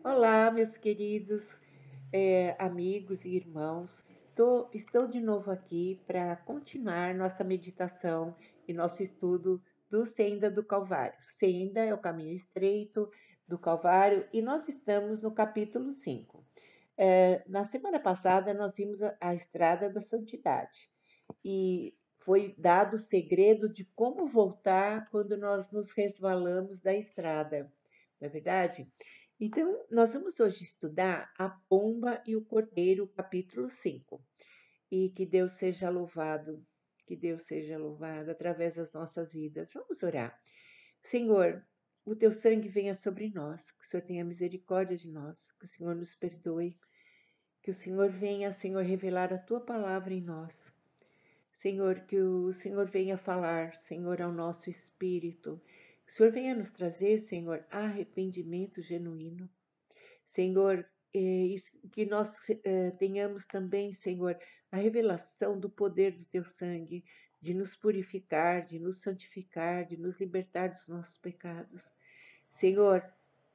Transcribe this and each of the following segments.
Olá, meus queridos amigos e irmãos. Estou de novo aqui para continuar nossa meditação e nosso estudo do Senda do Calvário. Senda é o caminho estreito do Calvário e nós estamos no capítulo 5. Na semana passada, nós vimos a estrada da santidade e foi dado o segredo de como voltar quando nós nos resvalamos da estrada, não é verdade? Então, nós vamos hoje estudar a pomba e o cordeiro, capítulo 5. E que Deus seja louvado através das nossas vidas. Vamos orar. Senhor, o teu sangue venha sobre nós, que o Senhor tenha misericórdia de nós, que o Senhor nos perdoe, que o Senhor venha, Senhor, revelar a tua palavra em nós. Senhor, que o Senhor venha falar, Senhor, ao nosso espírito. Que o Senhor venha nos trazer, Senhor, arrependimento genuíno. Senhor, que nós tenhamos também, Senhor, a revelação do poder do teu sangue, de nos purificar, de nos santificar, de nos libertar dos nossos pecados. Senhor,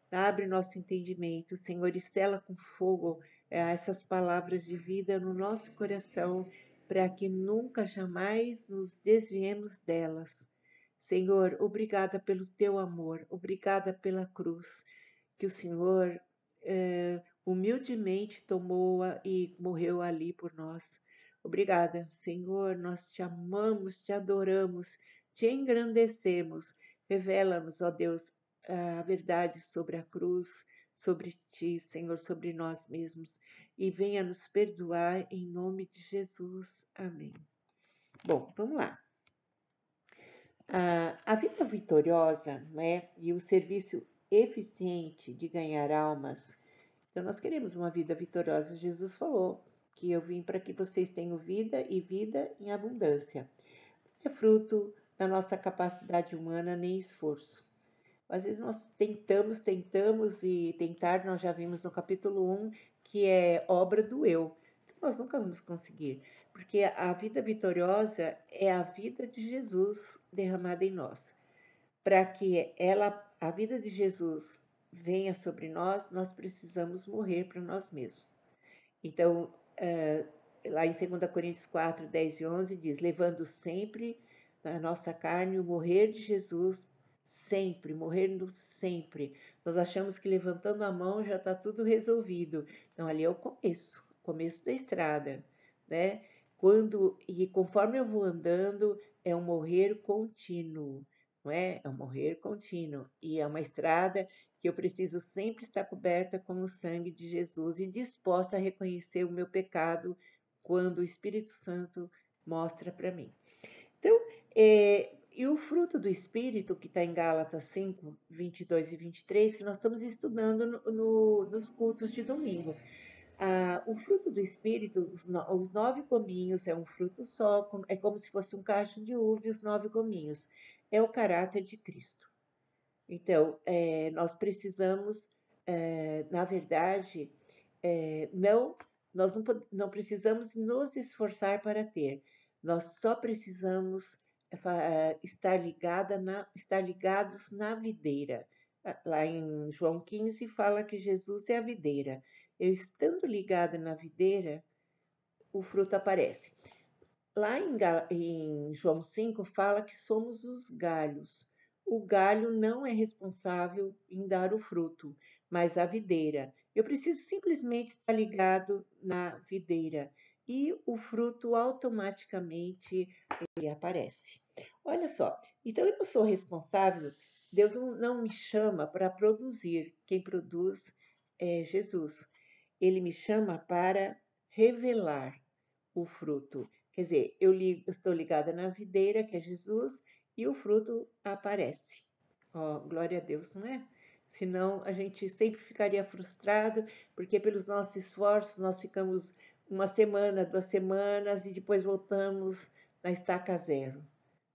abre nosso entendimento, Senhor, e sela com fogo essas palavras de vida no nosso coração, para que nunca, jamais nos desviemos delas. Senhor, obrigada pelo teu amor, obrigada pela cruz que o Senhor humildemente tomou-a e morreu ali por nós. Obrigada, Senhor, nós te amamos, te adoramos, te engrandecemos. Revela-nos, ó Deus, a verdade sobre a cruz, sobre ti, Senhor, sobre nós mesmos. E venha nos perdoar em nome de Jesus. Amém. Bom, vamos lá. A vida vitoriosa, né, e o serviço eficiente de ganhar almas. Então, nós queremos uma vida vitoriosa. Jesus falou que eu vim para que vocês tenham vida e vida em abundância. Não é fruto da nossa capacidade humana nem esforço. Às vezes nós tentamos e tentar, nós já vimos no capítulo 1, que é obra do eu. Então, nós nunca vamos conseguir, porque a vida vitoriosa é a vida de Jesus derramada em nós. Para que a vida de Jesus venha sobre nós, nós precisamos morrer para nós mesmos. Então, lá em 2 Coríntios 4, 10 e 11 diz, levando sempre na nossa carne o morrer de Jesus, sempre, morrendo sempre. Nós achamos que levantando a mão já está tudo resolvido. Não, ali é o começo da estrada, né? E conforme eu vou andando, é um morrer contínuo, não é? É um morrer contínuo. E é uma estrada que eu preciso sempre estar coberta com o sangue de Jesus e disposta a reconhecer o meu pecado quando o Espírito Santo mostra para mim. Então, e o fruto do Espírito, que está em Gálatas 5, 22 e 23, que nós estamos estudando nos cultos de domingo. O fruto do Espírito, os 9 gominhos, é um fruto só, é como se fosse um cacho de uva e os 9 gominhos. É o caráter de Cristo. Então, nós precisamos, na verdade, nós não precisamos nos esforçar para ter, nós só precisamos estar ligados na videira. Lá em João 15 fala que Jesus é a videira. Eu estando ligada na videira, o fruto aparece. Lá em João 5 fala que somos os galhos. O galho não é responsável em dar o fruto, mas a videira. Eu preciso simplesmente estar ligado na videira e o fruto automaticamente ele aparece. Olha só, então eu não sou responsável, Deus não me chama para produzir, quem produz é Jesus. Ele me chama para revelar o fruto. Quer dizer, eu estou ligada na videira, que é Jesus, e o fruto aparece. Ó, glória a Deus, não é? Senão a gente sempre ficaria frustrado, porque pelos nossos esforços nós ficamos uma semana, 2 semanas e depois voltamos na estaca zero,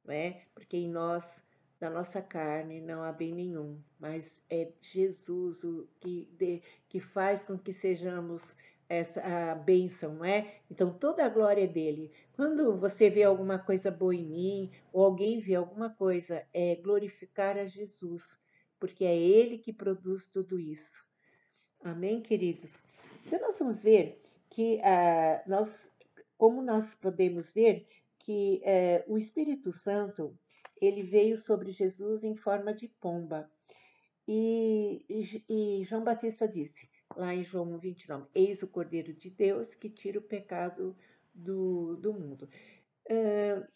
não é? Porque em nós, na nossa carne, não há bem nenhum, mas é Jesus que faz com que sejamos a bênção, não é? Então toda a glória é dele. Quando você vê alguma coisa boa em mim, ou alguém vê alguma coisa, é glorificar a Jesus, porque é ele que produz tudo isso. Amém, queridos? Então, nós vamos ver que como nós podemos ver que o Espírito Santo, ele veio sobre Jesus em forma de pomba. E João Batista disse, lá em João 29, eis o Cordeiro de Deus que tira o pecado do mundo.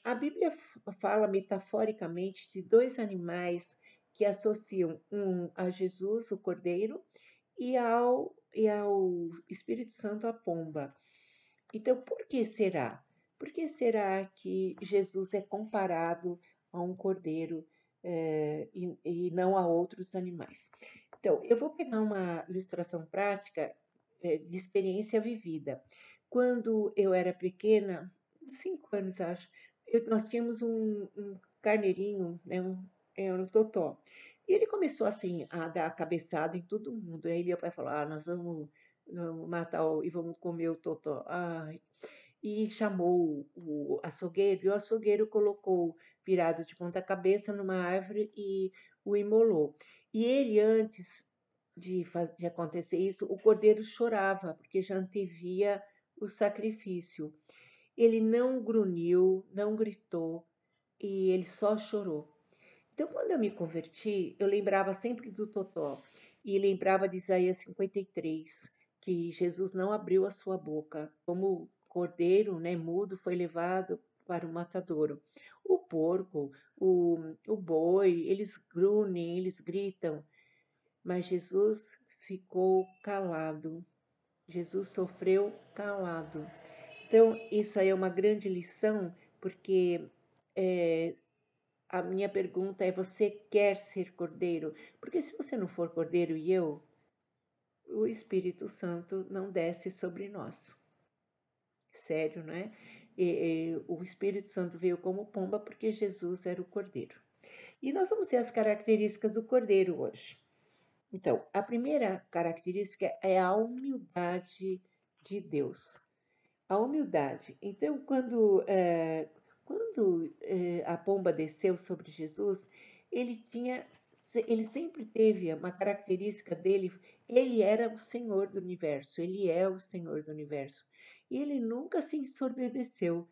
A Bíblia fala metaforicamente de dois animais que associam um a Jesus, o Cordeiro, e ao Espírito Santo, a pomba. Então, por que será? Por que será que Jesus é comparado a um cordeiro e não a outros animais? Então, eu vou pegar uma ilustração prática de experiência vivida. Quando eu era pequena, 5 anos acho, nós tínhamos um carneirinho, né, era um totó. E ele começou assim a dar cabeçada em todo mundo. Aí meu pai falou: "Ah, nós vamos matar e vamos comer o totó". Ai, e chamou o açougueiro, e o açougueiro colocou virado de ponta cabeça numa árvore e o imolou. E ele, antes de acontecer isso, o cordeiro chorava, porque já antevia o sacrifício. Ele não grunhiu, não gritou, e ele só chorou. Então, quando eu me converti, eu lembrava sempre do Totó e lembrava de Isaías 53, que Jesus não abriu a sua boca, como cordeiro, né, mudo, foi levado para o matadouro. O porco, o boi, eles grunhem, eles gritam, mas Jesus ficou calado. Jesus sofreu calado. Então, isso aí é uma grande lição, porque é, a minha pergunta é: você quer ser cordeiro? Porque se você não for cordeiro e eu, o Espírito Santo não desce sobre nós. Sério, não é? O Espírito Santo veio como pomba porque Jesus era o cordeiro. E nós vamos ver as características do cordeiro hoje. Então, a primeira característica é a humildade de Deus. A humildade. Então, quando a pomba desceu sobre Jesus, ele tinha, ele sempre teve uma característica dele. Ele era o Senhor do universo. Ele é o Senhor do universo. E ele nunca se ensoberbeceu.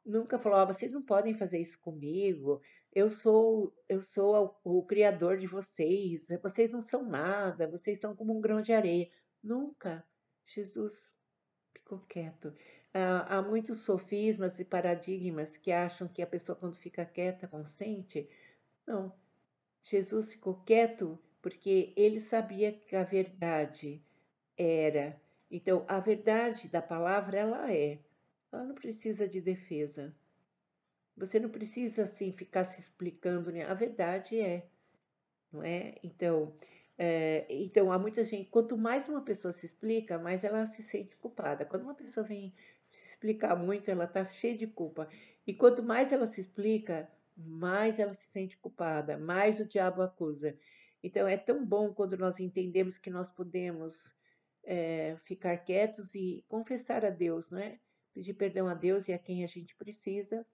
Nunca falou: vocês não podem fazer isso comigo. Eu sou o criador de vocês. Vocês não são nada. Vocês são como um grão de areia. Nunca. Jesus ficou quieto. Há muitos sofismas e paradigmas que acham que a pessoa, quando fica quieta, consente. Não. Jesus ficou quieto porque ele sabia que a verdade era. Então, a verdade da palavra, ela é. Ela não precisa de defesa. Você não precisa, assim, ficar se explicando, né? A verdade é, não é? Então, há muita gente, quanto mais uma pessoa se explica, mais ela se sente culpada. Quando uma pessoa vem se explicar muito, ela está cheia de culpa. E quanto mais ela se explica, mais ela se sente culpada, mais o diabo acusa. Então, é tão bom quando nós entendemos que nós podemos ficar quietos e confessar a Deus, não é? Pedir perdão a Deus e a quem a gente precisa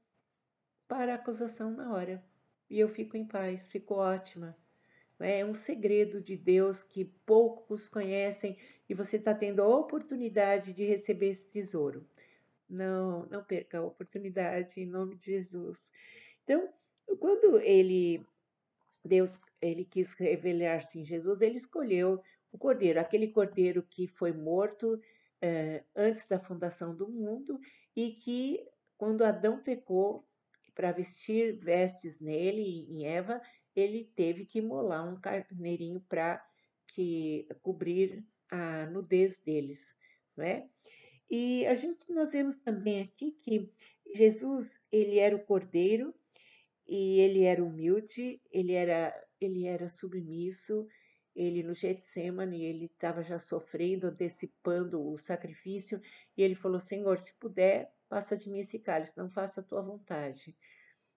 para a acusação na hora. E eu fico em paz, fico ótima. É um segredo de Deus que poucos conhecem e você está tendo a oportunidade de receber esse tesouro. Não, não perca a oportunidade em nome de Jesus. Então, quando Deus, ele quis revelar-se em Jesus, ele escolheu o cordeiro, aquele cordeiro que foi morto antes da fundação do mundo e que, quando Adão pecou, para vestir vestes nele, em Eva, ele teve que imolar um carneirinho para cobrir a nudez deles, não é? E nós vemos também aqui que Jesus, ele era o cordeiro e ele era humilde, ele era submisso. Ele no Getsemane, ele estava já sofrendo, antecipando o sacrifício, e ele falou: Senhor, se puder, passa de mim esse cálice, não faça a tua vontade.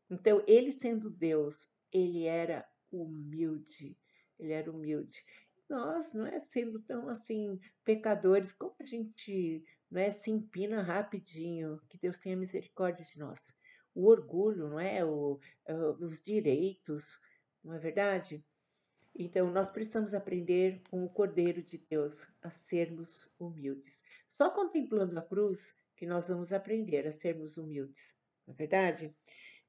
Então, ele sendo Deus, ele era humilde, ele era humilde. Nós, não é sendo tão assim pecadores, como a gente, não é, se empina rapidinho, que Deus tenha misericórdia de nós. O orgulho, não é, os direitos, não é verdade? Então, nós precisamos aprender com o Cordeiro de Deus a sermos humildes. Só contemplando a cruz que nós vamos aprender a sermos humildes, não é verdade?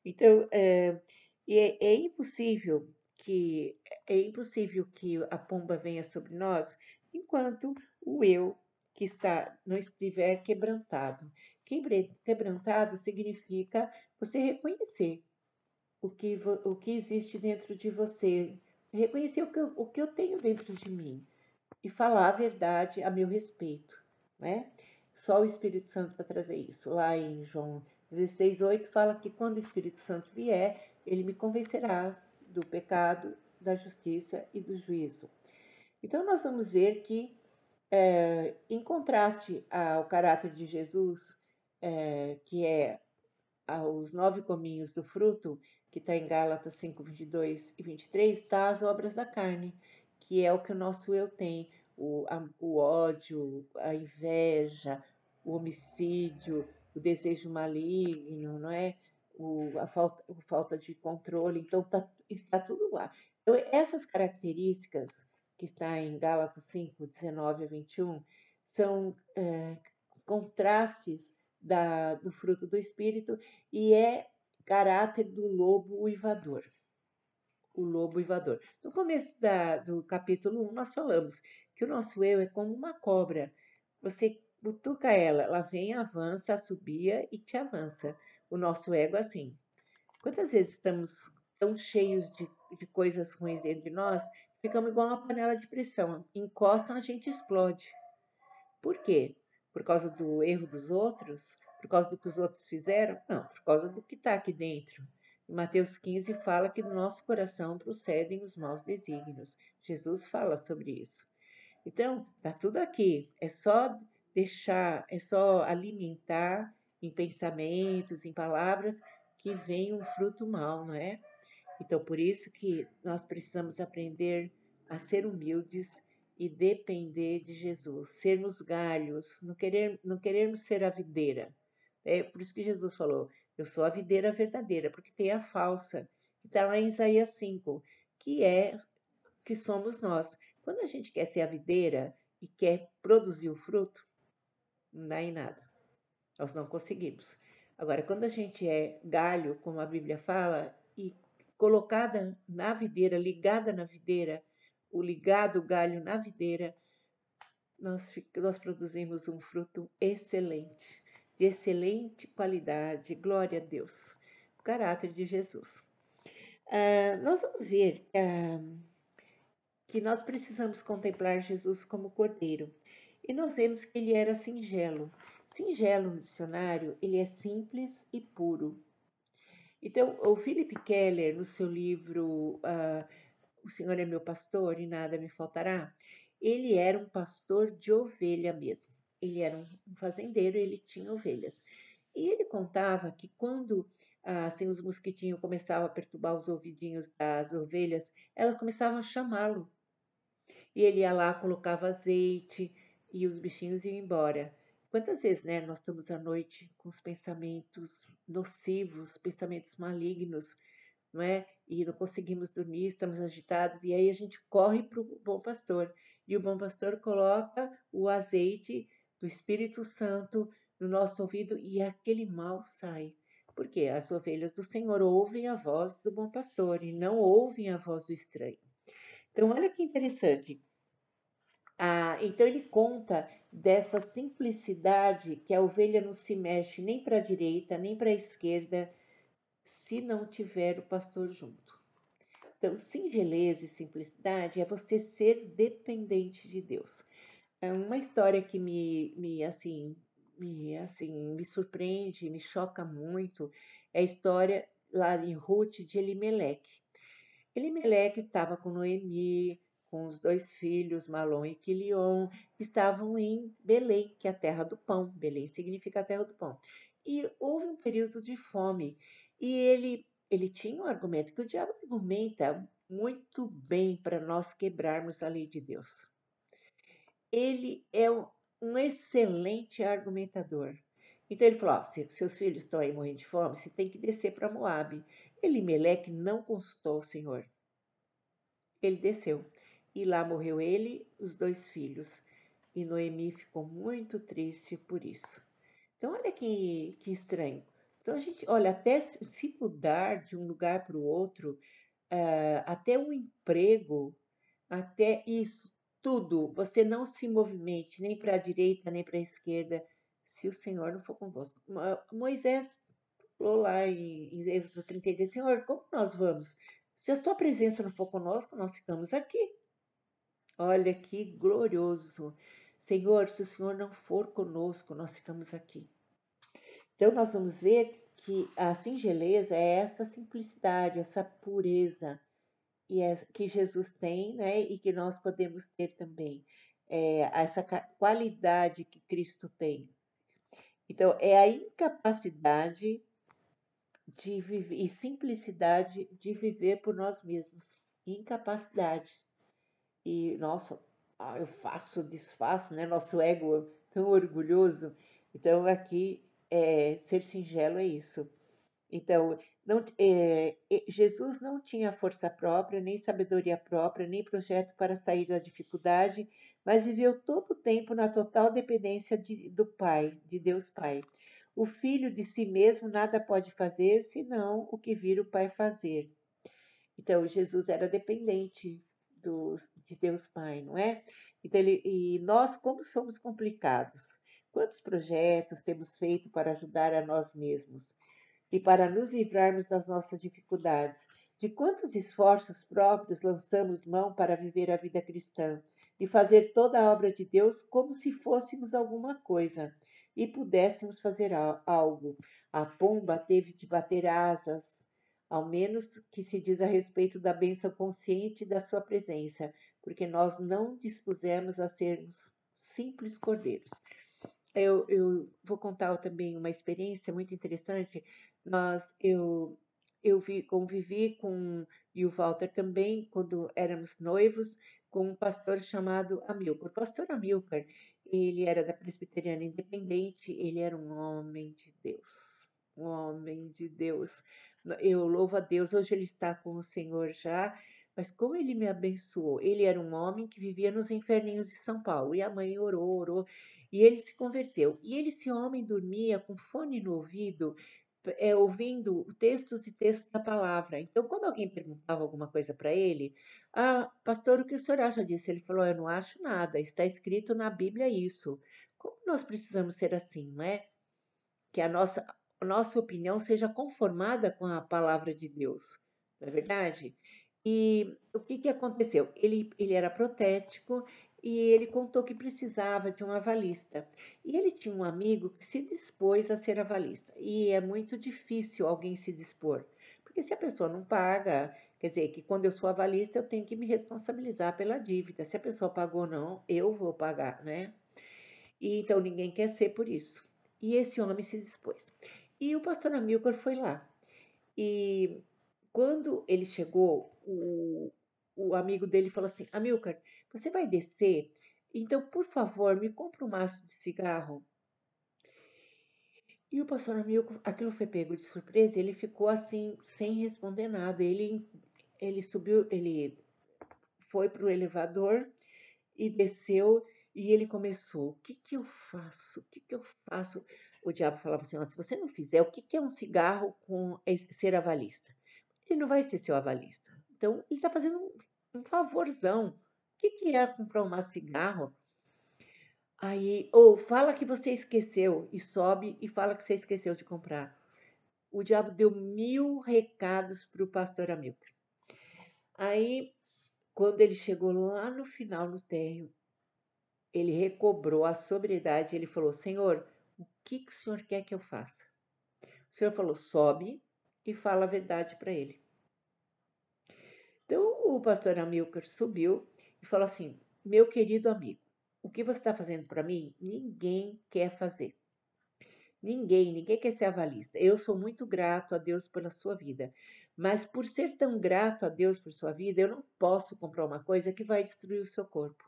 Então, é impossível que a pomba venha sobre nós enquanto o eu que está não estiver quebrantado. Quebrantado significa você reconhecer o que existe dentro de você, reconhecer o que eu tenho dentro de mim e falar a verdade a meu respeito, né? Só o Espírito Santo para trazer isso. Lá em João 16:8 fala que quando o Espírito Santo vier, ele me convencerá do pecado, da justiça e do juízo. Então nós vamos ver que, em contraste ao caráter de Jesus, que é os 9 cominhos do fruto, que está em Gálatas 5:22 e 23, está as obras da carne, que é o que o nosso eu tem, o ódio, a inveja, o homicídio, o desejo maligno, não é? A falta de controle, então está tudo lá. Então, essas características que está em Gálatas 5:19 a 21, são contrastes do fruto do Espírito e é caráter do lobo uivador. O lobo uivador. No começo do capítulo 1, nós falamos que o nosso eu é como uma cobra. Você cutuca ela, ela vem, avança, assobia e te avança. O nosso ego é assim. Quantas vezes estamos tão cheios de coisas ruins dentro de nós, ficamos igual uma panela de pressão. Encostam, a gente explode. Por quê? Por causa do erro dos outros? Por causa do que os outros fizeram? Não, por causa do que está aqui dentro. Em Mateus 15 fala que do nosso coração procedem os maus desígnios. Jesus fala sobre isso. Então, está tudo aqui. É só deixar, é só alimentar em pensamentos, em palavras, que vem um fruto mau, não é? Então, por isso que nós precisamos aprender a ser humildes e depender de Jesus, sermos galhos, não querermos ser a videira. É por isso que Jesus falou: eu sou a videira verdadeira, porque tem a falsa, que está lá em Isaías 5, que somos nós. Quando a gente quer ser a videira e quer produzir o fruto, não dá em nada. Nós não conseguimos. Agora, quando a gente é galho, como a Bíblia fala, e colocada na videira, ligada na videira, o ligado o galho na videira, nós produzimos um fruto excelente, de excelente qualidade. Glória a Deus. O caráter de Jesus. Nós vamos ver que nós precisamos contemplar Jesus como Cordeiro. E nós vemos que ele era singelo. Singelo no dicionário, ele é simples e puro. Então, o Philip Keller, no seu livro O Senhor é meu pastor e nada me faltará, ele era um pastor de ovelha mesmo. Ele era um fazendeiro, ele tinha ovelhas. E ele contava que quando assim, os mosquitinhos começavam a perturbar os ouvidinhos das ovelhas, elas começavam a chamá-lo. E ele ia lá, colocava azeite e os bichinhos iam embora. Quantas vezes, né, nós estamos à noite com os pensamentos nocivos, pensamentos malignos, não é? E não conseguimos dormir, estamos agitados, e aí a gente corre para o bom pastor. E o bom pastor coloca o azeite do Espírito Santo no nosso ouvido e aquele mal sai. Porque as ovelhas do Senhor ouvem a voz do bom pastor e não ouvem a voz do estranho. Então, olha que interessante. Então ele conta dessa simplicidade que a ovelha não se mexe nem para a direita, nem para a esquerda, se não tiver o pastor junto. Então, singeleza e simplicidade é você ser dependente de Deus. É uma história que me surpreende, me choca muito, é a história lá em Ruth de Elimeleque. Elimeleque estava com Noemi, com os 2 filhos, Malom e Quilion, estavam em Belém, que é a terra do pão. Belém significa a terra do pão. E houve um período de fome. E ele tinha um argumento que o diabo argumenta muito bem para nós quebrarmos a lei de Deus. Ele é um excelente argumentador. Então ele falou: se seus filhos estão aí morrendo de fome, você tem que descer para Moabe. Elimeleque não consultou o Senhor. ele desceu. E lá morreu ele, os 2 filhos. E Noemi ficou muito triste por isso. Então, olha que estranho. Então, a gente, olha, até se mudar de um lugar para o outro, até um emprego, até isso, tudo, você não se movimente nem para a direita nem para a esquerda, se o Senhor não for convosco. Moisés falou lá em Êxodo 33, Senhor, como nós vamos? Se a tua presença não for conosco, nós ficamos aqui. Olha que glorioso. Senhor, se o Senhor não for conosco, nós ficamos aqui. Então, nós vamos ver que a singeleza é essa simplicidade, essa pureza e que Jesus tem, né? E que nós podemos ter também. Essa qualidade que Cristo tem. Então, é a incapacidade de viver e simplicidade de viver por nós mesmos. Incapacidade. E, nossa, eu faço, desfaço, né? Nosso ego tão orgulhoso. Então, aqui, ser singelo é isso. Então, Jesus não tinha força própria, nem sabedoria própria, nem projeto para sair da dificuldade, mas viveu todo o tempo na total dependência do Pai, de Deus Pai. O Filho de si mesmo nada pode fazer, senão o que vira o Pai fazer. Então, Jesus era dependente de Deus Pai, não é? Então, e nós, como somos complicados? Quantos projetos temos feito para ajudar a nós mesmos? E para nos livrarmos das nossas dificuldades, de quantos esforços próprios lançamos mão para viver a vida cristã e fazer toda a obra de Deus como se fôssemos alguma coisa e pudéssemos fazer algo. A pomba teve de bater asas, ao menos que se diz a respeito da bênção consciente da sua presença, porque nós não dispusemos a sermos simples cordeiros. Eu vou contar também uma experiência muito interessante. Convivi com e o Walter também quando éramos noivos com um pastor chamado Amilcar. O pastor Amilcar, ele era da Presbiteriana Independente, ele era um homem de Deus, um homem de Deus. Eu louvo a Deus, hoje ele está com o Senhor já, mas como ele me abençoou. Ele era um homem que vivia nos inferninhos de São Paulo e a mãe orou, e ele se converteu. E esse homem dormia com fone no ouvido, ouvindo textos e textos da palavra. Então, quando alguém perguntava alguma coisa para ele, pastor, o que o senhor acha disso? Ele falou, eu não acho nada, está escrito na Bíblia isso. Como nós precisamos ser assim, não é? Que a nossa opinião seja conformada com a palavra de Deus, não é verdade? E o que aconteceu? Ele era protético e ele contou que precisava de um avalista. E ele tinha um amigo que se dispôs a ser avalista. E é muito difícil alguém se dispor, porque se a pessoa não paga, quer dizer, que quando eu sou avalista eu tenho que me responsabilizar pela dívida. Se a pessoa pagou ou não, eu vou pagar, né? E então ninguém quer ser por isso. E esse homem se dispôs. E o pastor Amilcar foi lá. E quando ele chegou, o amigo dele falou assim: Amilcar, você vai descer? Então, por favor, me compra um maço de cigarro. E o pastor Amilcar, aquilo foi pego de surpresa, ele ficou assim, sem responder nada. Ele subiu, ele foi para o elevador e desceu e ele começou: o que que eu faço? O que que eu faço? O diabo falava assim: se você não fizer, o que que é um cigarro com ser avalista? Ele não vai ser seu avalista. Então, ele está fazendo um favorzão. O que que é comprar um cigarro? Aí, ou fala que você esqueceu e sobe e fala que você esqueceu de comprar. O diabo deu 1000 recados para o pastor Amilcar. Aí, quando ele chegou lá no final, no térreo, ele recobrou a sobriedade, ele falou: Senhor, o que o senhor quer que eu faça? O senhor falou: sobe e fala a verdade para ele. Então o pastor Amilcar subiu e falou assim: meu querido amigo, o que você está fazendo para mim, ninguém quer fazer. Ninguém quer ser avalista. Eu sou muito grato a Deus pela sua vida, mas por ser tão grato a Deus por sua vida, eu não posso comprar uma coisa que vai destruir o seu corpo.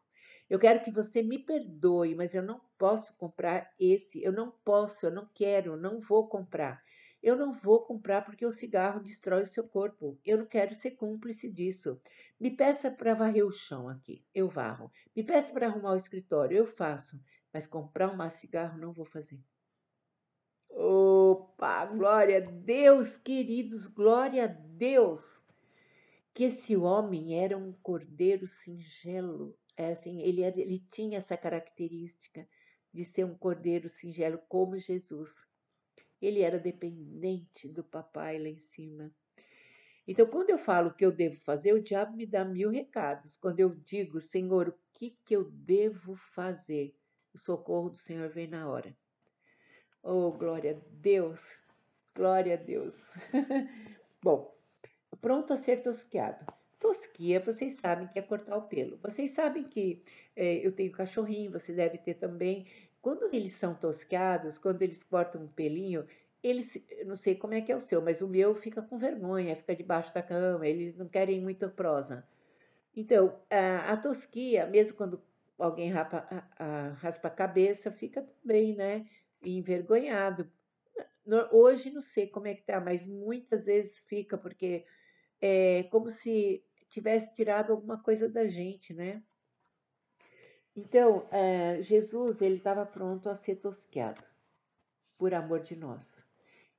Eu quero que você me perdoe, mas eu não posso comprar esse. Eu não posso, eu não quero, não vou comprar. Eu não vou comprar porque o cigarro destrói o seu corpo. Eu não quero ser cúmplice disso. Me peça para varrer o chão aqui, eu varro. Me peça para arrumar o escritório, eu faço. Mas comprar um cigarro não vou fazer. Opa, glória a Deus, queridos, glória a Deus. Que esse homem era um cordeiro singelo. É assim, ele tinha essa característica de ser um cordeiro singelo como Jesus. Ele era dependente do papai lá em cima. Então, quando eu falo o que eu devo fazer, o diabo me dá 1000 recados. Quando eu digo, Senhor, o que eu devo fazer? O socorro do Senhor vem na hora. Oh, glória a Deus! Glória a Deus! Bom, pronto a ser tosquiado. Tosquia, vocês sabem que é cortar o pelo. Vocês sabem que eu tenho cachorrinho, você deve ter também. Quando eles são tosquiados, quando eles cortam um pelinho, eles, eu não sei como é que é o seu, mas o meu fica com vergonha, fica debaixo da cama, eles não querem muita prosa. Então, a tosquia, mesmo quando alguém raspa a cabeça, fica também, né, envergonhado. Hoje não sei como é que tá, mas muitas vezes fica, porque é como se tivesse tirado alguma coisa da gente, né? Então, Jesus, ele estava pronto a ser tosqueado por amor de nós.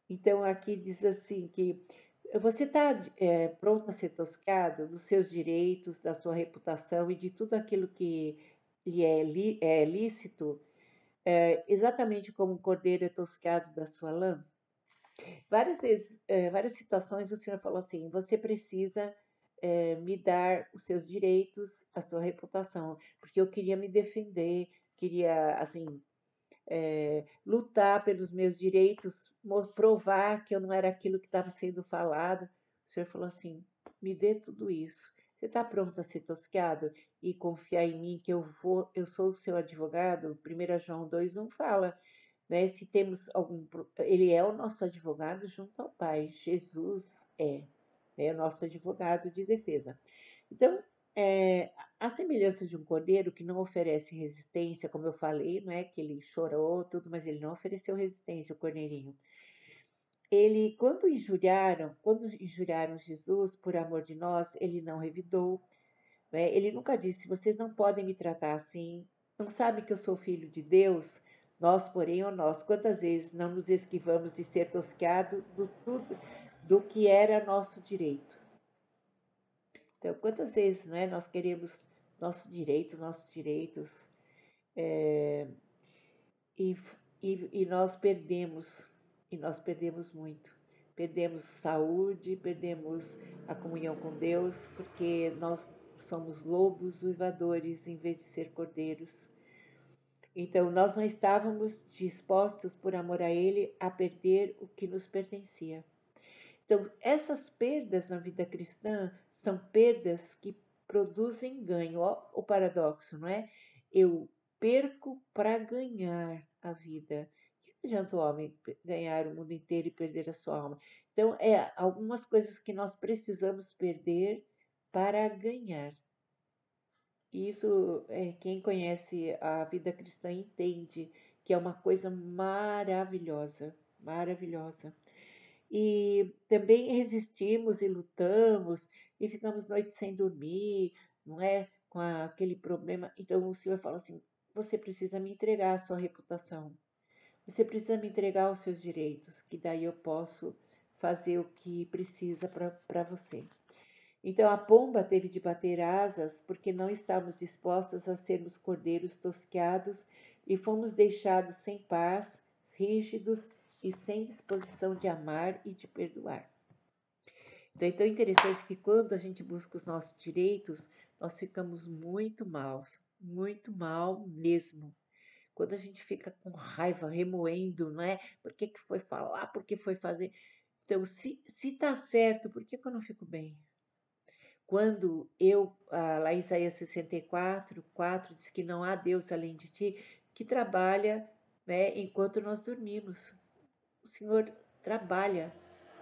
Então, aqui diz assim que você está pronto a ser tosqueado dos seus direitos, da sua reputação e de tudo aquilo que lhe é lícito, exatamente como um cordeiro é tosqueado da sua lã? Várias vezes, várias situações, o Senhor falou assim: você precisa me dar os seus direitos, a sua reputação, porque eu queria me defender, queria, assim, lutar pelos meus direitos, provar que eu não era aquilo que estava sendo falado. O Senhor falou assim: me dê tudo isso. Você está pronto a ser tosqueado e confiar em mim que eu sou o seu advogado? 1 João 2:1 fala, né? Se temos ele é o nosso advogado junto ao Pai. Jesus é o nosso advogado de defesa. Então, a semelhança de um cordeiro que não oferece resistência, como eu falei, não é que ele chorou tudo, mas ele não ofereceu resistência, o cordeirinho. Ele, quando injuriaram Jesus por amor de nós, ele não revidou, né? Ele nunca disse: vocês não podem me tratar assim, não sabem que eu sou filho de Deus? Nós, porém, ó nós, quantas vezes não nos esquivamos de ser tosqueado do que era nosso direito? Então, quantas vezes, né, nós queremos nossos direitos, e, e nós perdemos muito. Perdemos saúde, perdemos a comunhão com Deus, porque nós somos lobos uivadores em vez de ser cordeiros. Então, nós não estávamos dispostos, por amor a Ele, a perder o que nos pertencia. Então, essas perdas na vida cristã são perdas que produzem ganho. Ó, o paradoxo, não é? Eu perco para ganhar a vida. Que adianta o homem ganhar o mundo inteiro e perder a sua alma? Então, algumas coisas que nós precisamos perder para ganhar. Isso, quem conhece a vida cristã entende que é uma coisa maravilhosa, maravilhosa. E também resistimos e lutamos e ficamos noites sem dormir, não é? Com aquele problema. Então o Senhor fala assim: você precisa me entregar a sua reputação, você precisa me entregar os seus direitos, que daí eu posso fazer o que precisa para você. Então a pomba teve de bater asas porque não estávamos dispostos a sermos cordeiros tosqueados e fomos deixados sem paz, rígidos e sem disposição de amar e de perdoar. Então é tão interessante que quando a gente busca os nossos direitos, nós ficamos muito muito mal mesmo. Quando a gente fica com raiva, remoendo, não é? Por que foi falar, por que foi fazer? Então, se tá certo, por que eu não fico bem? Quando lá em Isaías 64:4 diz que não há Deus além de ti, que trabalha, né, enquanto nós dormimos. O Senhor trabalha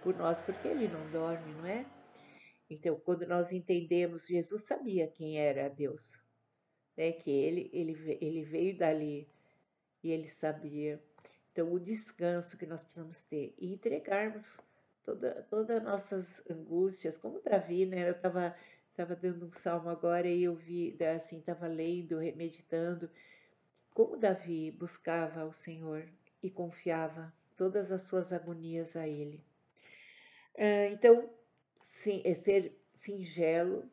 por nós, porque Ele não dorme, não é? Então, quando nós entendemos, Jesus sabia quem era Deus, né? Que ele veio dali e Ele sabia. Então, o descanso que nós precisamos ter e entregarmos todas as nossas angústias, como Davi, né? Eu estava dando um salmo agora e eu vi, assim, estava lendo, meditando, como Davi buscava o Senhor e confiava todas as suas agonias a Ele. Então, sim, é ser singelo.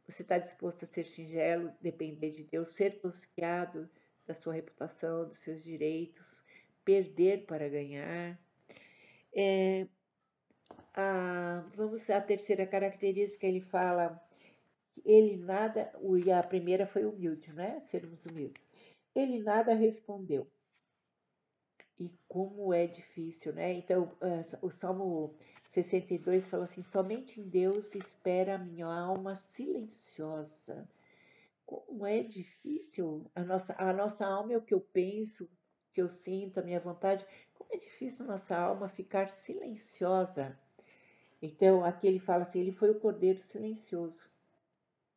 Você está disposto a ser singelo, depender de Deus, ser tosquiado da sua reputação, dos seus direitos, perder para ganhar. Vamos à terceira característica, ele fala, ele nada, e a primeira foi humilde, né? Sermos humildes. Ele nada respondeu. E como é difícil, né? Então, o Salmo 62 fala assim: somente em Deus espera a minha alma silenciosa. Como é difícil. A nossa alma é o que eu penso, o que eu sinto, a minha vontade. Como é difícil a nossa alma ficar silenciosa. Então, aqui ele fala assim: ele foi o cordeiro silencioso.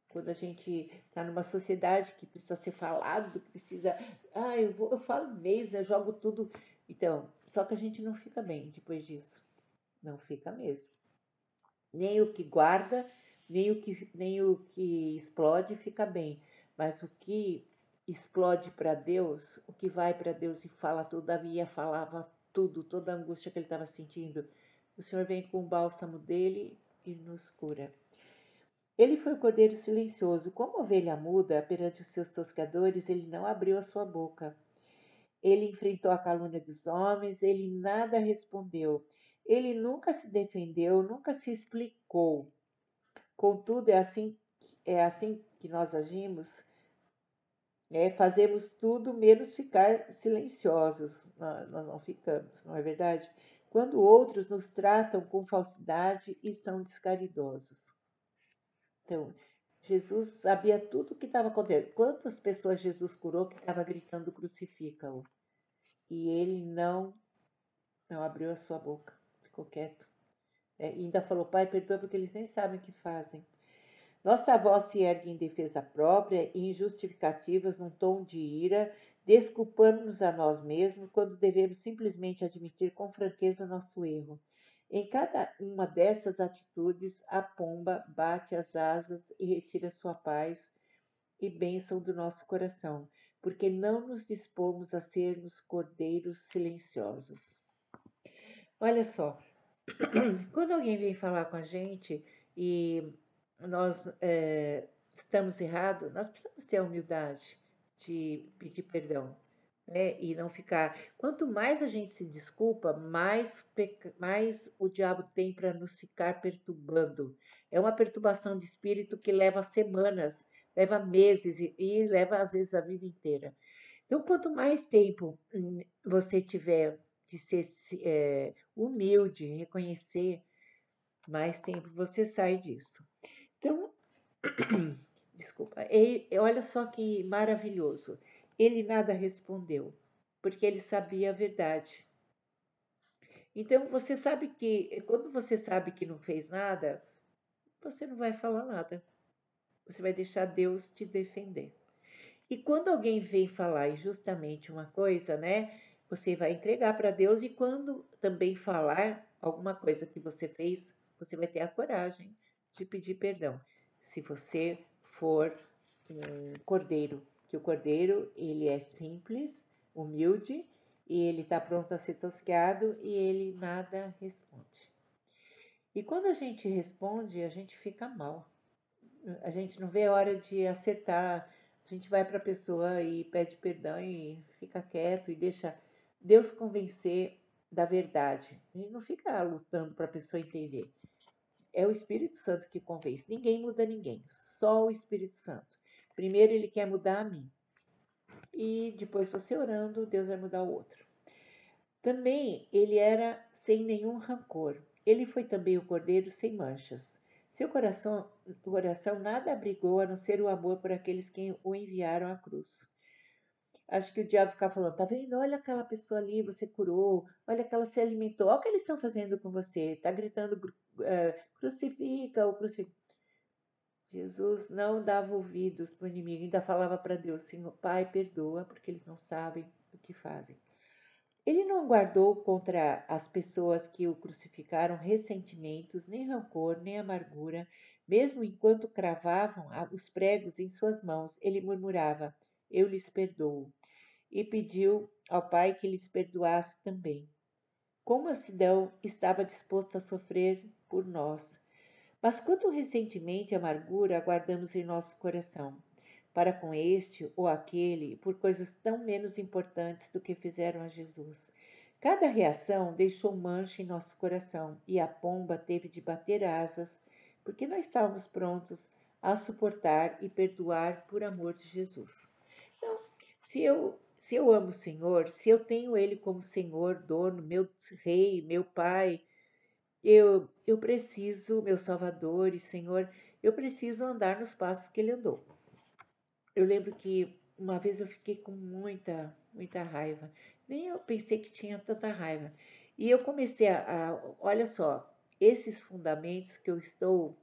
Quando a gente está numa sociedade que precisa ser falado, que precisa. Eu falo mesmo, eu jogo tudo. Então, só que a gente não fica bem depois disso. Não fica mesmo. Nem o que guarda, nem o que explode fica bem. Mas o que explode para Deus, o que vai para Deus e fala tudo, Davi falava tudo, toda a angústia que ele estava sentindo. O Senhor vem com o bálsamo dele e nos cura. Ele foi o cordeiro silencioso, como ovelha muda perante os seus tosqueadores, ele não abriu a sua boca. Ele enfrentou a calúnia dos homens, ele nada respondeu. Ele nunca se defendeu, nunca se explicou. Contudo, é assim que nós agimos, fazemos tudo menos ficar silenciosos. Nós não ficamos, não é verdade? Quando outros nos tratam com falsidade e são descaridosos. Então, Jesus sabia tudo o que estava acontecendo. Quantas pessoas Jesus curou que estava gritando crucifica-o? E ele não abriu a sua boca, ficou quieto. E ainda falou, Pai, perdoa porque eles nem sabem o que fazem. Nossa voz se ergue em defesa própria e em justificativas num tom de ira, desculpando-nos a nós mesmos quando devemos simplesmente admitir com franqueza o nosso erro. Em cada uma dessas atitudes, a pomba bate as asas e retira sua paz e bênção do nosso coração, porque não nos dispomos a sermos cordeiros silenciosos. Olha só, quando alguém vem falar com a gente e nós estamos errados, nós precisamos ter a humildade de pedir perdão, né? E não ficar. Quanto mais a gente se desculpa, mais o diabo tem para nos ficar perturbando. É uma perturbação de espírito que leva semanas, leva meses e leva às vezes a vida inteira. Então, quanto mais tempo você tiver de ser humilde, reconhecer, mais tempo você sai disso. Então, desculpa, olha só que maravilhoso. Ele nada respondeu, porque ele sabia a verdade. Então, você sabe que, quando você sabe que não fez nada, você não vai falar nada. Você vai deixar Deus te defender. E quando alguém vem falar injustamente uma coisa, né? Você vai entregar para Deus e quando também falar alguma coisa que você fez, você vai ter a coragem de pedir perdão. Se você for um cordeiro, que o cordeiro ele é simples, humilde e ele está pronto a ser tosqueado e ele nada responde. E quando a gente responde, a gente fica mal. A gente não vê a hora de acertar. A gente vai para a pessoa e pede perdão e fica quieto e deixa Deus convencer da verdade. A gente não fica lutando para a pessoa entender. É o Espírito Santo que convence. Ninguém muda ninguém, só o Espírito Santo. Primeiro ele quer mudar a mim. E depois você orando, Deus vai mudar o outro. Também ele era sem nenhum rancor. Ele foi também o cordeiro sem manchas. Seu coração nada abrigou a não ser o amor por aqueles que o enviaram à cruz. Acho que o diabo fica falando, tá vendo? Olha aquela pessoa ali, você curou, olha que ela se alimentou, olha o que eles estão fazendo com você, tá gritando, crucifica ou crucifica. Jesus não dava ouvidos para o inimigo, ainda falava para Deus, Senhor, Pai, perdoa, porque eles não sabem o que fazem. Ele não guardou contra as pessoas que o crucificaram ressentimentos, nem rancor, nem amargura. Mesmo enquanto cravavam os pregos em suas mãos, ele murmurava: Eu lhes perdoo. E pediu ao Pai que lhes perdoasse também. Com mansidão estava disposto a sofrer por nós. Mas quanto ressentimento e amargura guardamos em nosso coração, para com este ou aquele, por coisas tão menos importantes do que fizeram a Jesus. Cada reação deixou mancha em nosso coração e a pomba teve de bater asas, porque não estávamos prontos a suportar e perdoar por amor de Jesus. Então, se eu amo o Senhor, se eu tenho Ele como Senhor, dono, meu Rei, meu Pai, eu preciso, meu Salvador e Senhor, eu preciso andar nos passos que Ele andou. Eu lembro que uma vez eu fiquei com muita raiva. Nem eu pensei que tinha tanta raiva. E eu comecei olha só, esses fundamentos que eu estou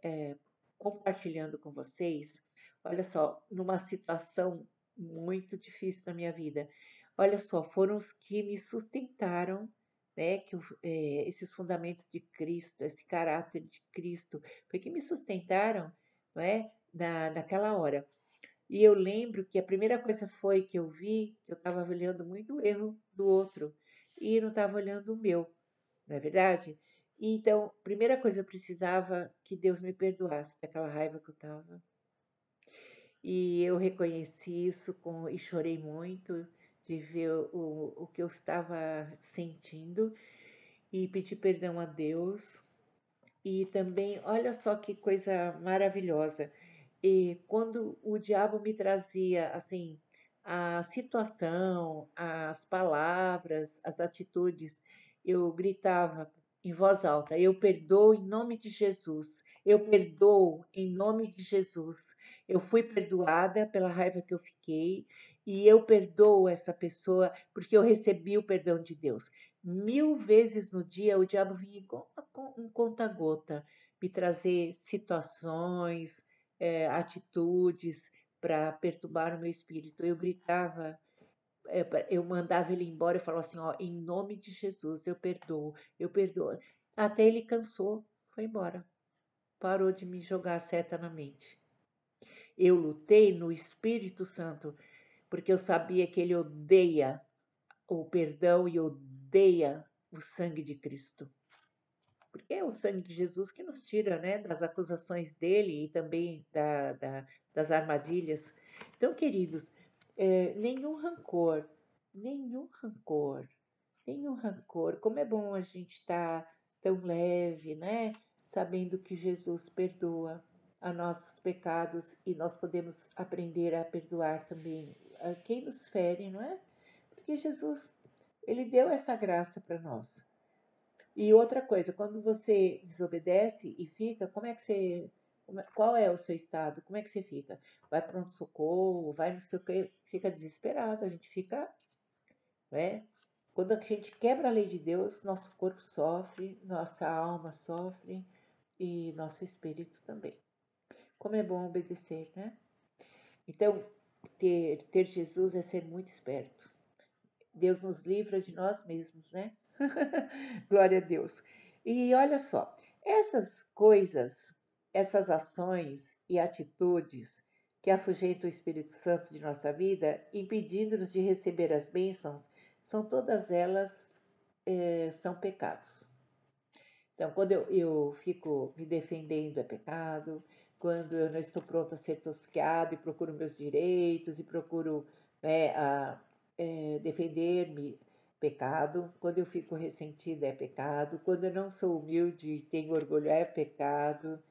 é, compartilhando com vocês, olha só, numa situação muito difícil na minha vida. Olha só, foram os que me sustentaram, né? Esses fundamentos de Cristo, esse caráter de Cristo, foi que me sustentaram, não é? Naquela hora. E eu lembro que a primeira coisa foi que eu vi que eu estava olhando muito o erro do outro e não estava olhando o meu, não é verdade? E então, a primeira coisa eu precisava que Deus me perdoasse daquela raiva que eu estava. E eu reconheci isso e chorei muito de ver o que eu estava sentindo e pedi perdão a Deus. E também, olha só que coisa maravilhosa. E quando o diabo me trazia assim a situação, as palavras, as atitudes, eu gritava em voz alta: Eu perdoo em nome de Jesus. Eu perdoo em nome de Jesus. Eu fui perdoada pela raiva que eu fiquei e eu perdoo essa pessoa porque eu recebi o perdão de Deus. 1000 vezes no dia o diabo vinha igual um conta-gota me trazer situações, atitudes para perturbar o meu espírito. Eu gritava, eu mandava ele embora e falava assim, ó, em nome de Jesus, eu perdoo, eu perdoo. Até ele cansou, foi embora. Parou de me jogar a seta na mente. Eu lutei no Espírito Santo, porque eu sabia que ele odeia o perdão e odeia o sangue de Cristo. Porque é o sangue de Jesus que nos tira, né, das acusações dele e também das armadilhas. Então, queridos, nenhum rancor, nenhum rancor, nenhum rancor. Como é bom a gente estar tão leve, né? Sabendo que Jesus perdoa a nossos pecados e nós podemos aprender a perdoar também a quem nos fere, não é? Porque Jesus, ele deu essa graça para nós. E outra coisa, quando você desobedece e fica, qual é o seu estado? Como é que você fica? Vai pronto-socorro, vai no seu quê, fica desesperado, a gente fica, né? Quando a gente quebra a lei de Deus, nosso corpo sofre, nossa alma sofre e nosso espírito também. Como é bom obedecer, né? Então, ter Jesus é ser muito esperto. Deus nos livra de nós mesmos, né? Glória a Deus. E olha só, essas coisas, essas ações e atitudes que afugentam o Espírito Santo de nossa vida, impedindo-nos de receber as bênçãos, são todas elas são pecados. Então, quando eu fico me defendendo é pecado, quando eu não estou pronto a ser tosqueado e procuro meus direitos e procuro, né, defender-me, pecado. Quando eu fico ressentida é pecado. Quando eu não sou humilde e tenho orgulho é pecado.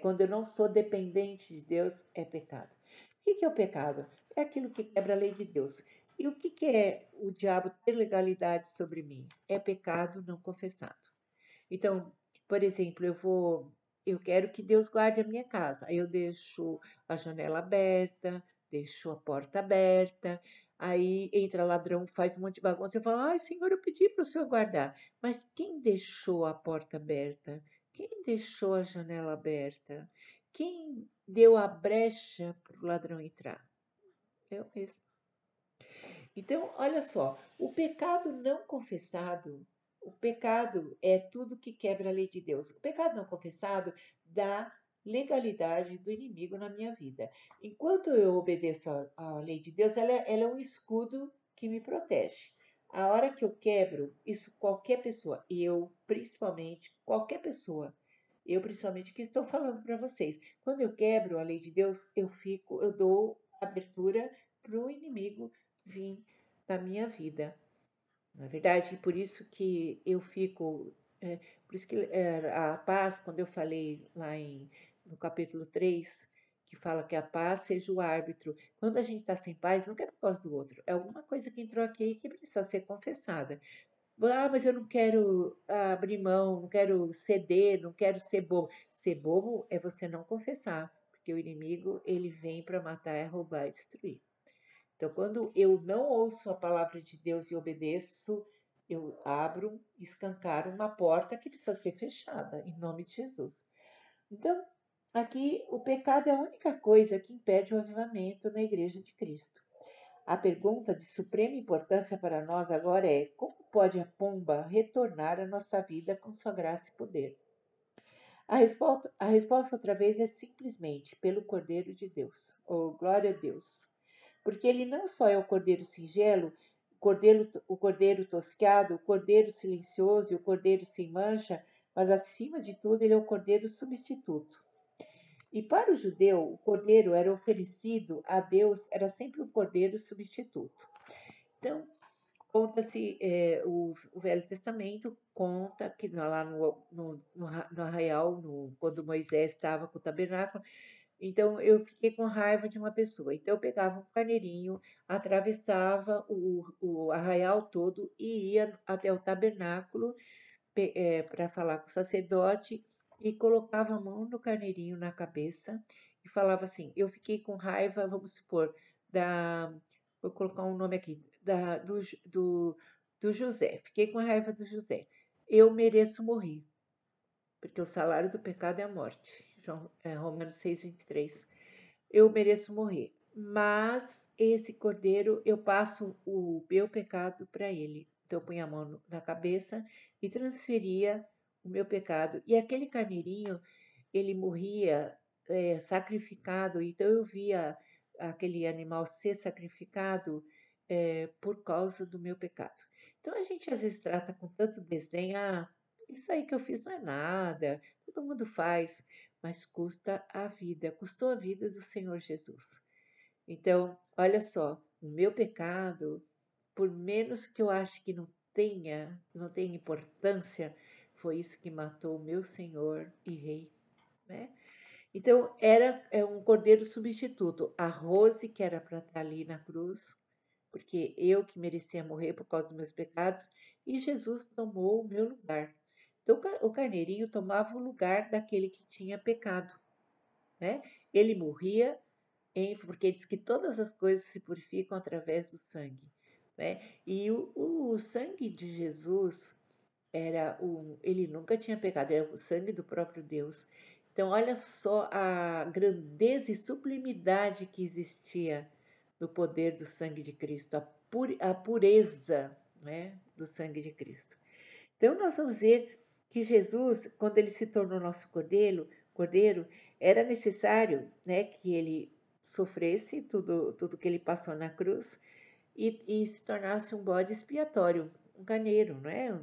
Quando eu não sou dependente de Deus é pecado. O que é o pecado? É aquilo que quebra a lei de Deus. E o que é o diabo ter legalidade sobre mim? É pecado não confessado. Então, por exemplo, eu quero que Deus guarde a minha casa. Aí eu deixo a janela aberta, deixo a porta aberta. Aí entra ladrão, faz um monte de bagunça. Eu falo, ai, Senhor, eu pedi para o Senhor guardar. Mas quem deixou a porta aberta? Quem deixou a janela aberta? Quem deu a brecha para o ladrão entrar? Eu mesmo. Então, olha só, o pecado não confessado, o pecado é tudo que quebra a lei de Deus. O pecado não confessado dá legalidade do inimigo na minha vida. Enquanto eu obedeço à lei de Deus, ela é um escudo que me protege. A hora que eu quebro, isso qualquer pessoa, eu principalmente, qualquer pessoa, eu principalmente que estou falando para vocês, quando eu quebro a lei de Deus, eu dou abertura para o inimigo vir na minha vida. Na verdade, por isso que eu fico, por isso que a paz, quando eu falei lá no capítulo 3, que fala que a paz seja o árbitro. Quando a gente está sem paz, não é por causa do outro, é alguma coisa que entrou aqui que precisa ser confessada. Ah, mas eu não quero abrir mão, não quero ceder, não quero ser bobo. Ser bobo é você não confessar, porque o inimigo ele vem para matar, roubar e destruir. Então, quando eu não ouço a palavra de Deus e obedeço, eu abro, escancaro uma porta que precisa ser fechada, em nome de Jesus. Então, aqui o pecado é a única coisa que impede o avivamento na Igreja de Cristo. A pergunta de suprema importância para nós agora é: como pode a pomba retornar à nossa vida com sua graça e poder? A resposta outra vez é simplesmente pelo Cordeiro de Deus. Oh, glória a Deus! Porque ele não só é o cordeiro singelo, o cordeiro tosquiado, o cordeiro silencioso e o cordeiro sem mancha, mas acima de tudo ele é o cordeiro substituto. E para o judeu, o cordeiro era oferecido a Deus, era sempre o cordeiro substituto. Então, conta-se, o Velho Testamento conta que lá no arraial, quando Moisés estava com o tabernáculo, então eu fiquei com raiva de uma pessoa. Então eu pegava um carneirinho, atravessava o arraial todo e ia até o tabernáculo para falar com o sacerdote e colocava a mão no carneirinho na cabeça e falava assim: eu fiquei com raiva, vamos supor, da. Vou colocar um nome aqui, do José. Fiquei com raiva do José. Eu mereço morrer, porque o salário do pecado é a morte. Romanos 6:23. Eu mereço morrer, mas esse cordeiro eu passo o meu pecado para ele. Então eu punha a mão na cabeça e transferia o meu pecado. E aquele carneirinho, ele morria sacrificado, então eu via aquele animal ser sacrificado por causa do meu pecado. Então a gente às vezes trata com tanto desdém, isso aí que eu fiz não é nada, todo mundo faz, mas custa a vida, custou a vida do Senhor Jesus. Então, olha só, o meu pecado, por menos que eu ache que não tenha importância, foi isso que matou o meu Senhor e Rei, né? Então, era um cordeiro substituto. A Rose, que era para estar ali na cruz, porque eu que merecia morrer por causa dos meus pecados, e Jesus tomou o meu lugar. Então, o carneirinho tomava o lugar daquele que tinha pecado, né? Ele morria, porque diz que todas as coisas se purificam através do sangue, né? E o sangue de Jesus ele nunca tinha pecado, era o sangue do próprio Deus. Então, olha só a grandeza e sublimidade que existia no poder do sangue de Cristo, a pureza, né, do sangue de Cristo. Então, nós vamos ver que Jesus, quando ele se tornou nosso cordeiro, era necessário, né, que ele sofresse tudo que ele passou na cruz e se tornasse um bode expiatório, um carneiro, não é?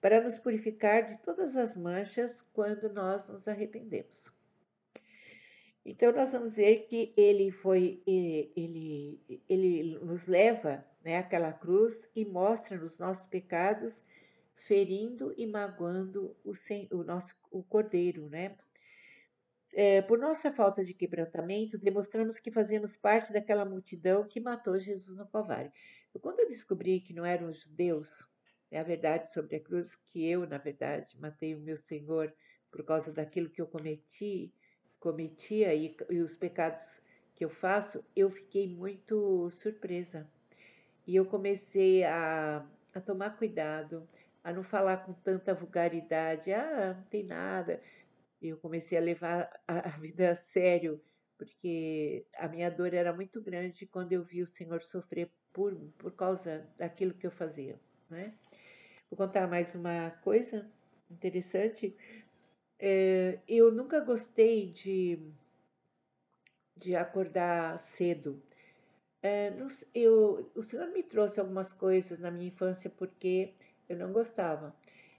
Para nos purificar de todas as manchas quando nós nos arrependemos. Então, nós vamos ver que ele nos leva, né, àquela cruz e mostra os nossos pecados, ferindo e magoando o cordeiro, né? Por nossa falta de quebrantamento, demonstramos que fazemos parte daquela multidão que matou Jesus no Calvário. Quando eu descobri que não eram os judeus, é a verdade sobre a cruz, que eu, na verdade, matei o meu Senhor por causa daquilo que eu cometia e os pecados que eu faço, eu fiquei muito surpresa. E eu comecei a tomar cuidado, a não falar com tanta vulgaridade, não tem nada. Eu comecei a levar a vida a sério, porque a minha dor era muito grande quando eu vi o Senhor sofrer por causa daquilo que eu fazia, né? Vou contar mais uma coisa interessante. Eu nunca gostei de acordar cedo. O Senhor me trouxe algumas coisas na minha infância porque eu não gostava.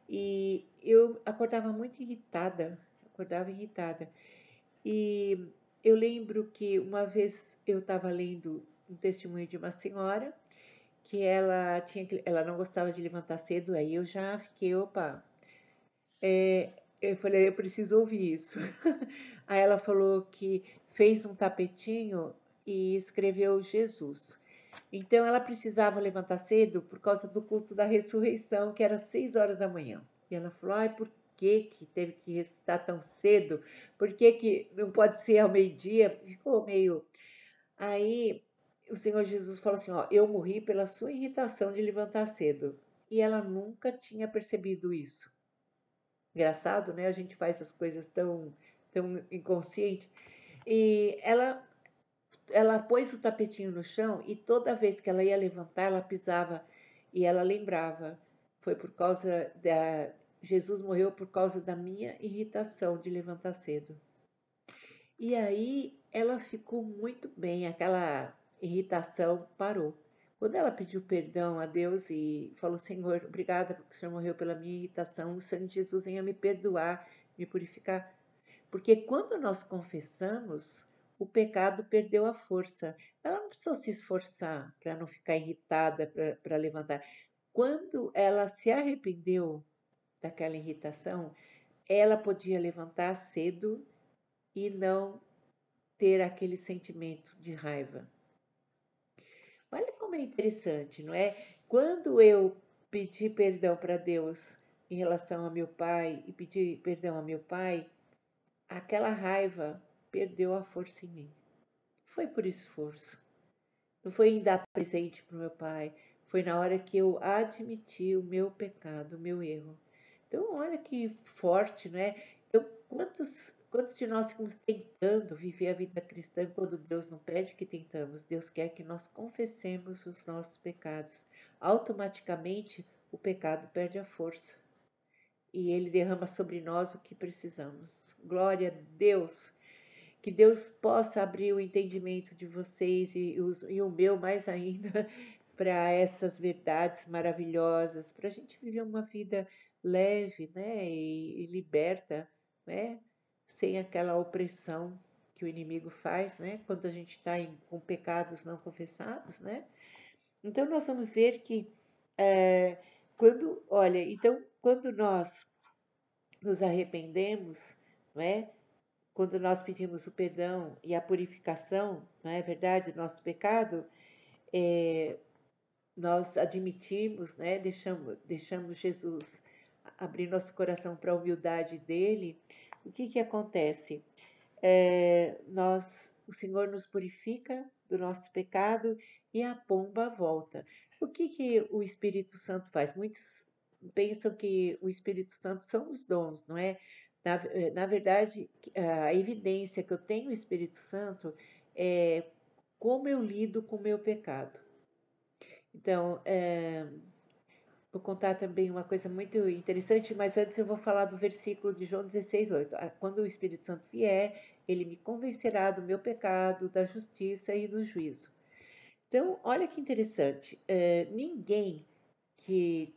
E eu acordava irritada. E eu lembro que uma vez eu estava lendo um testemunho de uma senhora que ela não gostava de levantar cedo, aí eu já fiquei, opa, eu falei, eu preciso ouvir isso. Aí ela falou que fez um tapetinho e escreveu Jesus. Então ela precisava levantar cedo por causa do culto da ressurreição, que era 6 horas da manhã. E ela falou, ai, por que que teve que ressuscitar tão cedo? Por que que não pode ser ao meio-dia? Ficou meio... Aí o Senhor Jesus falou assim, ó, eu morri pela sua irritação de levantar cedo. E ela nunca tinha percebido isso. Engraçado, né? A gente faz as coisas tão inconsciente. E ela pôs o tapetinho no chão e toda vez que ela ia levantar, ela pisava e ela lembrava. Foi por causa da. Jesus morreu por causa da minha irritação de levantar cedo. E aí ela ficou muito bem, aquela irritação parou. Quando ela pediu perdão a Deus e falou: Senhor, obrigada porque o Senhor morreu pela minha irritação, o sangue de Jesus venha me perdoar, me purificar. Porque quando nós confessamos, o pecado perdeu a força. Ela não precisou se esforçar para não ficar irritada, para levantar. Quando ela se arrependeu daquela irritação, ela podia levantar cedo e não ter aquele sentimento de raiva. Olha como é interessante, não é? Quando eu pedi perdão para Deus em relação ao meu pai e pedi perdão ao meu pai, aquela raiva perdeu a força em mim. Foi por esforço. Não foi em dar presente para o meu pai. Foi na hora que eu admiti o meu pecado, o meu erro. Então, olha que forte, não é? Então, quantos de nós ficamos tentando viver a vida cristã quando Deus não pede que tentamos? Deus quer que nós confessemos os nossos pecados. Automaticamente, o pecado perde a força e ele derrama sobre nós o que precisamos. Glória a Deus! Que Deus possa abrir o entendimento de vocês e o meu mais ainda para essas verdades maravilhosas, para a gente viver uma vida leve, né, e liberta, né, sem aquela opressão que o inimigo faz, né, quando a gente está com pecados não confessados, né. Então nós vamos ver que quando nós nos arrependemos, né, quando nós pedimos o perdão e a purificação, não é verdade, do nosso pecado, nós admitimos, né, deixamos Jesus abrir nosso coração para a humildade dele, o que que acontece? O Senhor nos purifica do nosso pecado e a pomba volta. O que que o Espírito Santo faz? Muitos pensam que o Espírito Santo são os dons, não é? Na verdade, a evidência que eu tenho o Espírito Santo é como eu lido com o meu pecado. Então, vou contar também uma coisa muito interessante, mas antes eu vou falar do versículo de João 16:8. Quando o Espírito Santo vier, ele me convencerá do meu pecado, da justiça e do juízo. Então, olha que interessante. Ninguém que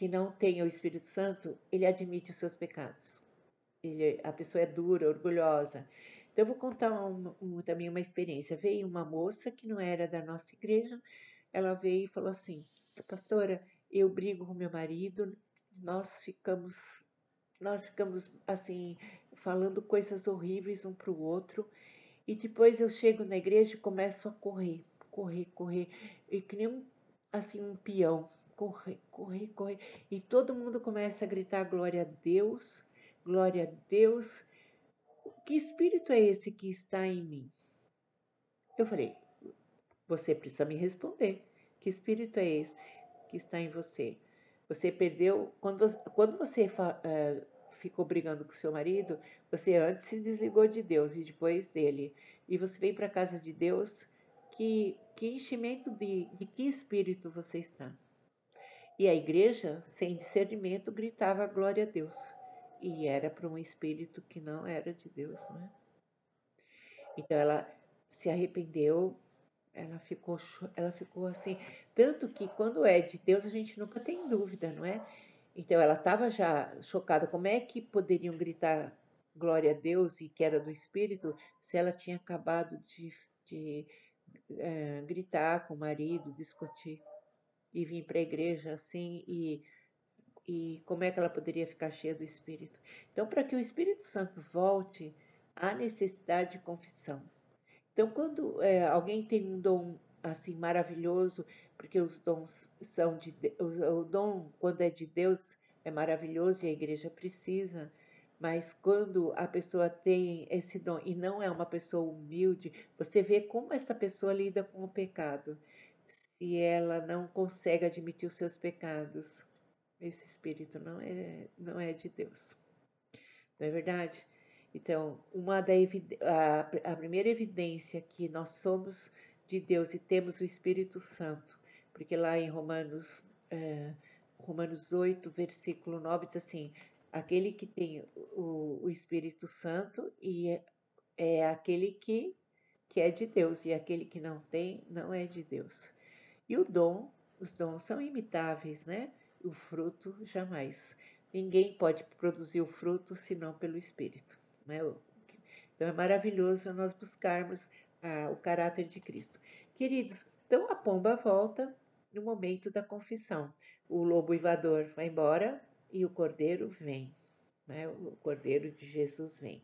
não tenha o Espírito Santo, ele admite os seus pecados. A pessoa é dura, orgulhosa. Então, eu vou contar também uma experiência. Veio uma moça que não era da nossa igreja, ela veio e falou assim: Pastora, eu brigo com meu marido, nós ficamos, nós ficamos assim, falando coisas horríveis um para o outro, e depois eu chego na igreja e começo a correr, correr, correr, e que nem assim, um peão, correr, correr, correr, e todo mundo começa a gritar glória a Deus, glória a Deus. Que espírito é esse que está em mim? Eu falei, você precisa me responder. Que espírito é esse que está em você? Você perdeu. Quando você ficou brigando com seu marido, você antes se desligou de Deus e depois dele. E você vem para a casa de Deus, que enchimento de que espírito você está? E a igreja, sem discernimento, gritava glória a Deus. E era para um espírito que não era de Deus, não é? Então ela se arrependeu, ela ficou assim, tanto que quando é de Deus a gente nunca tem dúvida, não é? Então ela estava já chocada, como é que poderiam gritar glória a Deus e que era do Espírito se ela tinha acabado de gritar com o marido, discutir e vir para a igreja assim e como é que ela poderia ficar cheia do Espírito? Então, para que o Espírito Santo volte, há necessidade de confissão. Então, quando alguém tem um dom assim maravilhoso, porque os dons são o dom quando é de Deus é maravilhoso e a igreja precisa, mas quando a pessoa tem esse dom e não é uma pessoa humilde, você vê como essa pessoa lida com o pecado. Se ela não consegue admitir os seus pecados, esse espírito não é de Deus. Não é verdade? Então, a primeira evidência que nós somos de Deus e temos o Espírito Santo, porque lá em Romanos 8, versículo 9, diz assim: aquele que tem o Espírito Santo é aquele que é de Deus, e aquele que não tem, não é de Deus. E os dons são imitáveis, né? O fruto jamais. Ninguém pode produzir o fruto senão pelo Espírito. Né? Então é maravilhoso nós buscarmos o caráter de Cristo. Queridos, então a pomba volta no momento da confissão. O lobo uivador vai embora e o cordeiro vem. Né? O cordeiro de Jesus vem.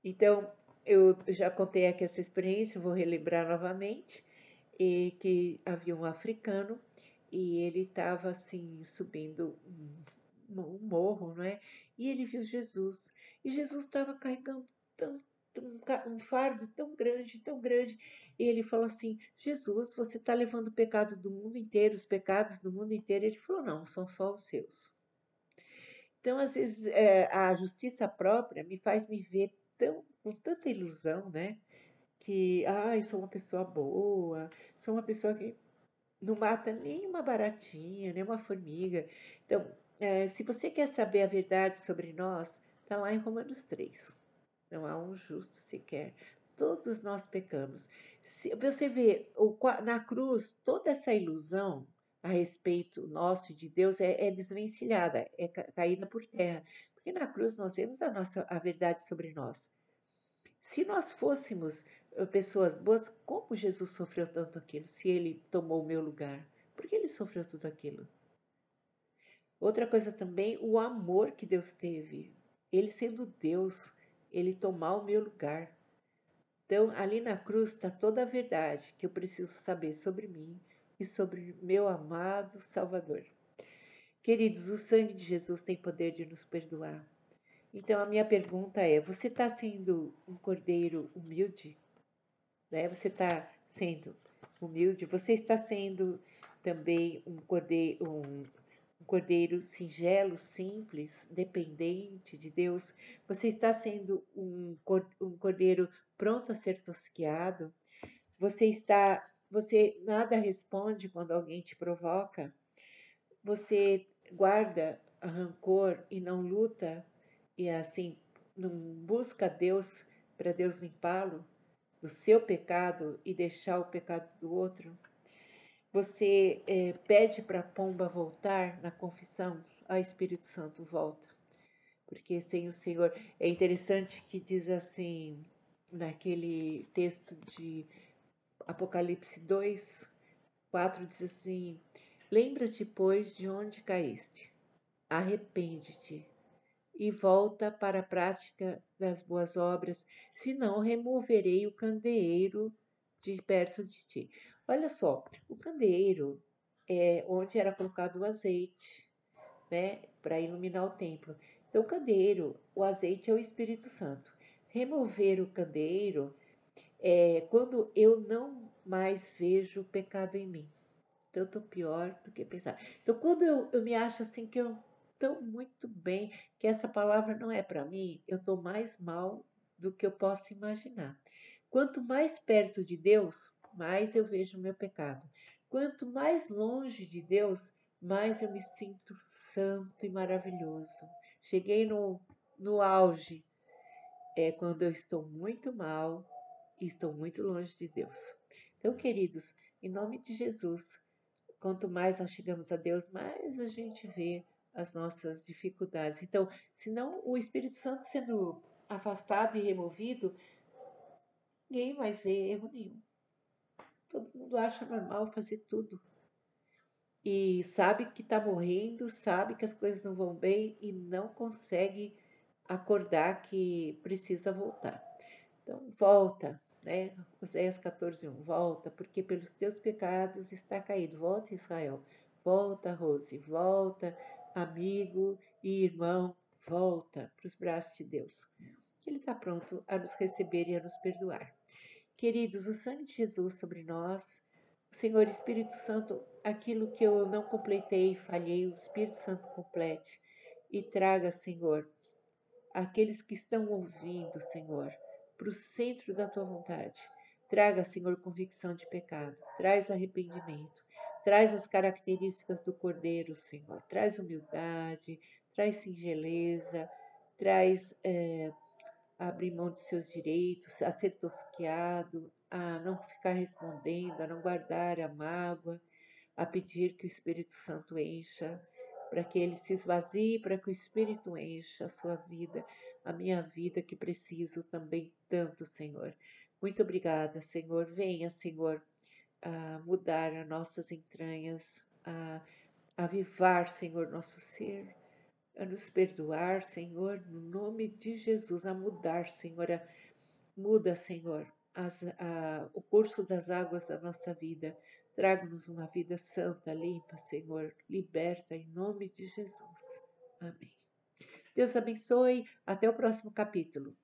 Então, eu já contei aqui essa experiência, vou relembrar novamente, e que havia um africano e ele estava assim subindo um morro, não é? E ele viu Jesus. E Jesus estava carregando um fardo tão grande. E ele falou assim: Jesus, você está levando o pecado do mundo inteiro, os pecados do mundo inteiro. Ele falou: não, são só os seus. Então, às vezes, a justiça própria me faz me ver com tanta ilusão, né? Que, sou uma pessoa boa, sou uma pessoa que não mata nem uma baratinha, nem uma formiga. Então, se você quer saber a verdade sobre nós, está lá em Romanos 3. Não há um justo sequer. Todos nós pecamos. Se você vê na cruz, toda essa ilusão a respeito nosso e de Deus é desvencilhada, é caída por terra. Porque na cruz nós vemos a verdade sobre nós. Se nós fôssemos pessoas boas, como Jesus sofreu tanto aquilo? Se ele tomou o meu lugar, por que ele sofreu tudo aquilo? Outra coisa também, o amor que Deus teve. Ele sendo Deus, ele tomar o meu lugar. Então, ali na cruz está toda a verdade que eu preciso saber sobre mim e sobre meu amado Salvador. Queridos, o sangue de Jesus tem poder de nos perdoar. Então, a minha pergunta é: você está sendo um cordeiro humilde? Né? Você está sendo humilde? Você está sendo também um cordeiro singelo, simples, dependente de Deus? Você está sendo um cordeiro pronto a ser tosqueado? Você nada responde quando alguém te provoca? Você guarda rancor e não luta e assim não busca Deus para Deus limpá-lo do seu pecado e deixar o pecado do outro? Você pede para a pomba voltar na confissão? Espírito Santo, volta. Porque sem o Senhor. É interessante que diz assim, naquele texto de Apocalipse 2, 4, diz assim: lembra-te, pois, de onde caíste, arrepende-te e volta para a prática das boas obras, senão removerei o candeeiro de perto de ti. Olha só, o candeeiro é onde era colocado o azeite, né, para iluminar o templo. Então, o candeeiro, o azeite é o Espírito Santo. Remover o candeeiro é quando eu não mais vejo o pecado em mim. Então, eu estou pior do que pensar. Então, quando eu me acho assim que eu tão muito bem que essa palavra não é para mim, eu estou mais mal do que eu posso imaginar. Quanto mais perto de Deus, mais eu vejo o meu pecado. Quanto mais longe de Deus, mais eu me sinto santo e maravilhoso. Cheguei no auge, é quando eu estou muito mal e estou muito longe de Deus. Então, queridos, em nome de Jesus, quanto mais nós chegamos a Deus, mais a gente vê as nossas dificuldades. Então, se não o Espírito Santo sendo afastado e removido, ninguém mais vê erro nenhum. Todo mundo acha normal fazer tudo. E sabe que está morrendo, sabe que as coisas não vão bem e não consegue acordar que precisa voltar. Então, volta, né? Oséias 14:1, volta, porque pelos teus pecados está caído. Volta, Israel. Volta, Rose. Volta, amigo e irmão. Volta para os braços de Deus. Ele está pronto a nos receber e a nos perdoar. Queridos, o sangue de Jesus sobre nós, o Senhor Espírito Santo, aquilo que eu não completei, falhei, o Espírito Santo complete e traga, Senhor, aqueles que estão ouvindo, Senhor, para o centro da tua vontade. Traga, Senhor, convicção de pecado, traz arrependimento, traz as características do Cordeiro, Senhor, traz humildade, traz singeleza, traz abrir mão de seus direitos, a ser tosqueado, a não ficar respondendo, a não guardar a mágoa, a pedir que o Espírito Santo encha, para que ele se esvazie, para que o Espírito encha a sua vida, a minha vida que preciso também tanto, Senhor. Muito obrigada, Senhor. Venha, Senhor, a mudar as nossas entranhas, a avivar, Senhor, nosso ser, a nos perdoar, Senhor, no nome de Jesus, a mudar, Senhor, muda, Senhor, o curso das águas da nossa vida. Traga-nos uma vida santa, limpa, Senhor, liberta em nome de Jesus. Amém. Deus abençoe. Até o próximo capítulo.